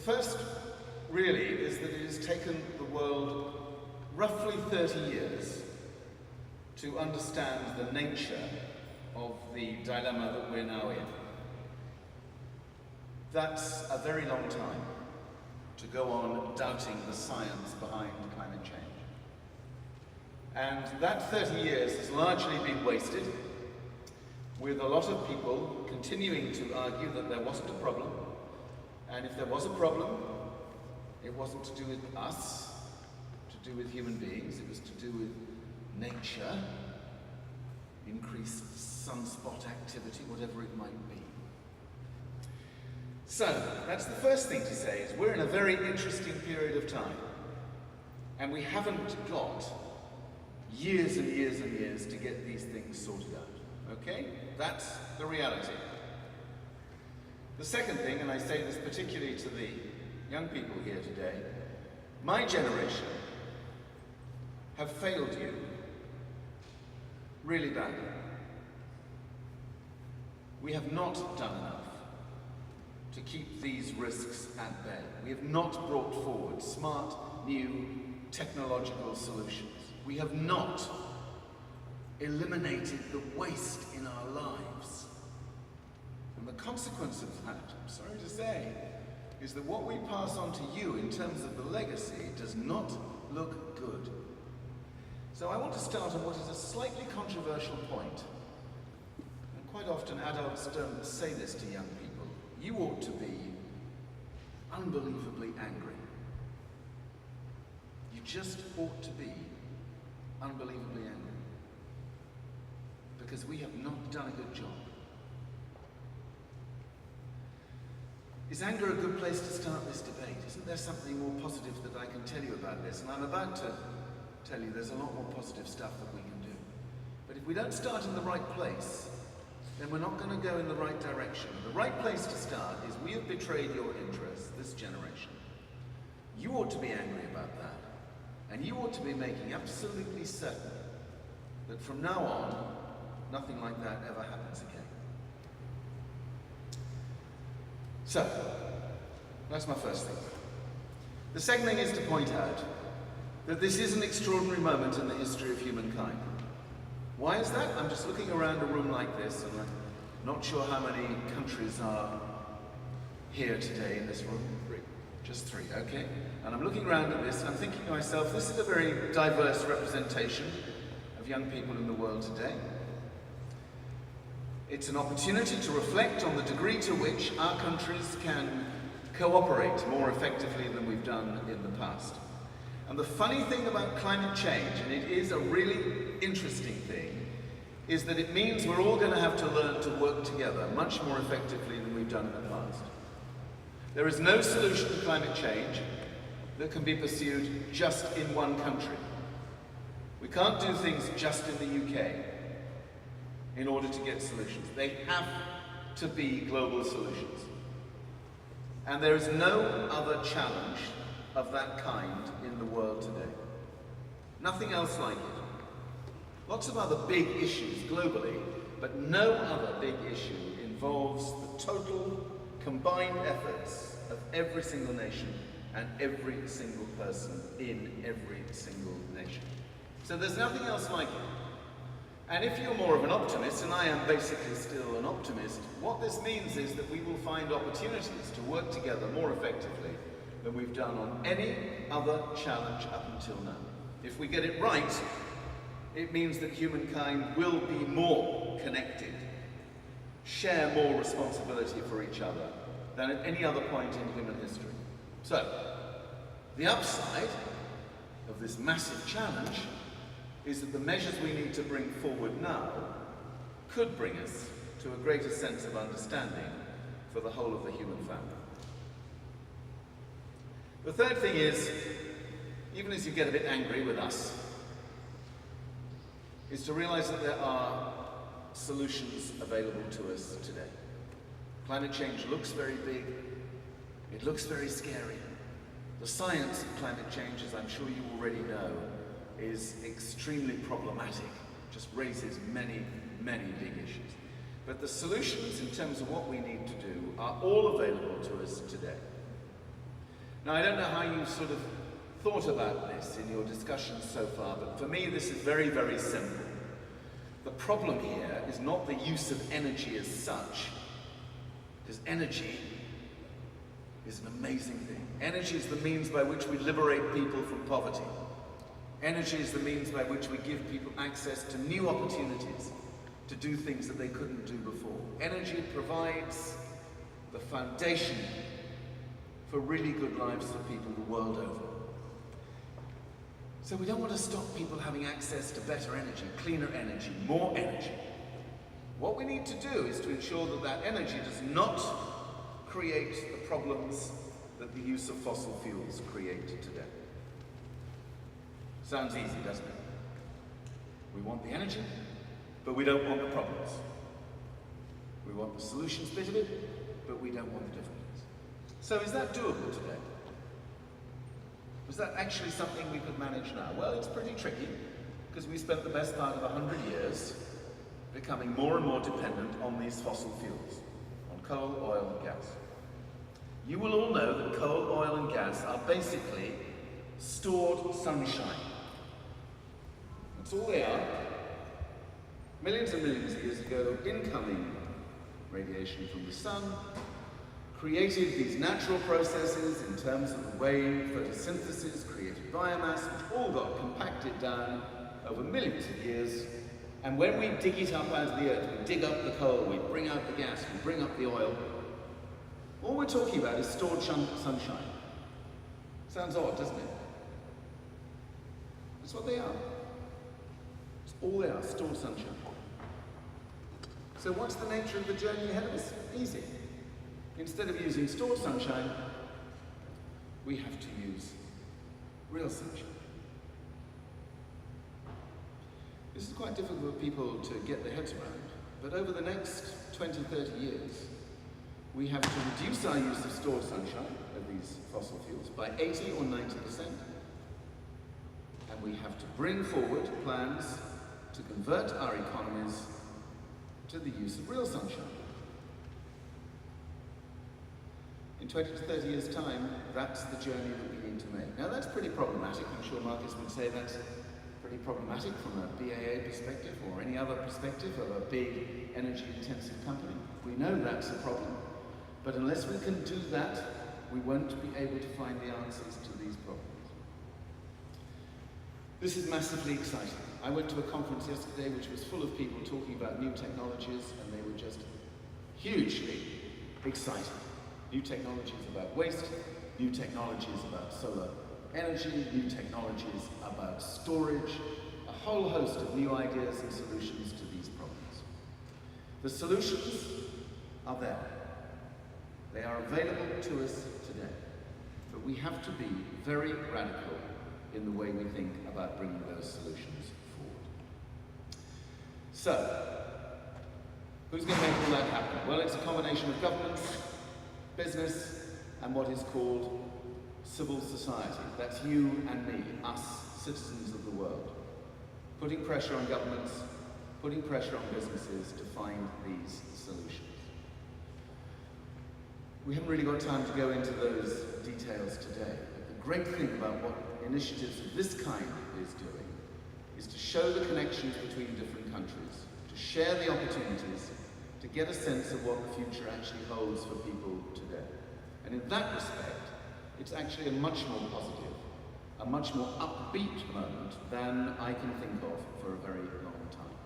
first, really, is that it has taken the world roughly 30 years to understand the nature of the dilemma that we're now in. That's a very long time to go on doubting the science behind climate change. And that 30 years has largely been wasted with a lot of people continuing to argue that there wasn't a problem, and if there was a problem, it wasn't to do with us, to do with human beings, it was to do with nature, increased sunspot activity, whatever it might be. So, that's the first thing to say, is we're in a very interesting period of time, and we haven't got years and years and years to get these things sorted out, okay? That's the reality. The second thing, and I say this particularly to the young people here today, my generation have failed you really badly. We have not done enough to keep these risks at bay. We have not brought forward smart, new, technological solutions. We have not eliminated the waste in our lives. And the consequence of that, I'm sorry to say, is that what we pass on to you in terms of the legacy does not look good. So I want to start on what is a slightly controversial point. And quite often adults don't say this to young people. You ought to be unbelievably angry. You just ought to be unbelievably angry. Because we have not done a good job. Is anger a good place to start this debate? Isn't there something more positive that I can tell you about this? And I'm about to tell you there's a lot more positive stuff that we can do. But if we don't start in the right place, then we're not going to go in the right direction. The right place to start is we have betrayed your interests, this generation. You ought to be angry about that. And you ought to be making absolutely certain that from now on, nothing like that ever happens again. So, that's my first thing. The second thing is to point out that this is an extraordinary moment in the history of humankind. Why is that? I'm just looking around a room like this, and I'm not sure how many countries are here today in this room. Just three, okay? And I'm looking around at this, and I'm thinking to myself, this is a very diverse representation of young people in the world today. It's an opportunity to reflect on the degree to which our countries can cooperate more effectively than we've done in the past. And the funny thing about climate change, and it is a really interesting thing, is that it means we're all going to have to learn to work together much more effectively than we've done in the past. There is no solution to climate change that can be pursued just in one country. We can't do things just in the UK in order to get solutions. They have to be global solutions. And there is no other challenge of that kind in the world today. Nothing else like it. Lots of other big issues globally, but no other big issue involves the total combined efforts of every single nation and every single person in every single nation. So there's nothing else like it. And if you're more of an optimist, and I am basically still an optimist, what this means is that we will find opportunities to work together more effectively than we've done on any other challenge up until now. If we get it right, it means that humankind will be more connected, share more responsibility for each other than at any other point in human history. So, the upside of this massive challenge is that the measures we need to bring forward now could bring us to a greater sense of understanding for the whole of the human family. The third thing is, even as you get a bit angry with us, is to realize that there are solutions available to us today. Climate change looks very big, it looks very scary. The science of climate change, as I'm sure you already know, is extremely problematic, just raises many, many big issues. But the solutions in terms of what we need to do are all available to us today. Now, I don't know how you've sort of thought about this in your discussions so far, but for me this is very, very simple. The problem here is not the use of energy as such, because energy is an amazing thing. Energy is the means by which we liberate people from poverty. Energy is the means by which we give people access to new opportunities to do things that they couldn't do before. Energy provides the foundation for really good lives for people the world over. So we don't want to stop people having access to better energy, cleaner energy, more energy. What we need to do is to ensure that that energy does not create the problems that the use of fossil fuels create today. Sounds easy, doesn't it? We want the energy, but we don't want the problems. We want the solutions bit of it, but we don't want the difficulties. So is that doable today? Is that actually something we could manage now? Well, it's pretty tricky, because we spent the best part of 100 years becoming more and more dependent on these fossil fuels, on coal, oil, and gas. You will all know that coal, oil, and gas are basically stored sunshine. That's all they are. Millions and millions of years ago, incoming radiation from the sun created these natural processes in terms of the way photosynthesis created biomass, which all got compacted down over millions of years. And when we dig it up out of the earth, we dig up the coal, we bring out the gas, we bring up the oil, all we're talking about is stored sunshine. Sounds odd, doesn't it? That's what they are. It's all they are, stored sunshine. So what's the nature of the journey ahead of us? Easy. Instead of using stored sunshine, we have to use real sunshine. This is quite difficult for people to get their heads around, but over the next 20, 30 years, we have to reduce our use of stored sunshine, of these fossil fuels, by 80 or 90%. And we have to bring forward plans to convert our economies to the use of real sunshine. In 20 to 30 years' time, that's the journey that we need to make. Now that's pretty problematic. I'm sure Marcus would say that's pretty problematic from a BAA perspective or any other perspective of a big energy-intensive company. We know that's a problem, but unless we can do that, we won't be able to find the answers to these problems. This is massively exciting. I went to a conference yesterday which was full of people talking about new technologies, and they were just hugely excited. New technologies about waste, new technologies about solar energy, new technologies about storage, a whole host of new ideas and solutions to these problems. The solutions are there. They are available to us today, but we have to be very radical in the way we think about bringing those solutions forward. So, who's going to make all that happen? Well, it's a combination of governments, business, and what is called civil society. That's you and me, us, citizens of the world. Putting pressure on governments, putting pressure on businesses to find these solutions. We haven't really got time to go into those details today, but the great thing about what initiatives of this kind is doing is to show the connections between different countries, to share the opportunities, to get a sense of what the future actually holds for people today. And in that respect, it's actually a much more positive, a much more upbeat moment than I can think of for a very long time.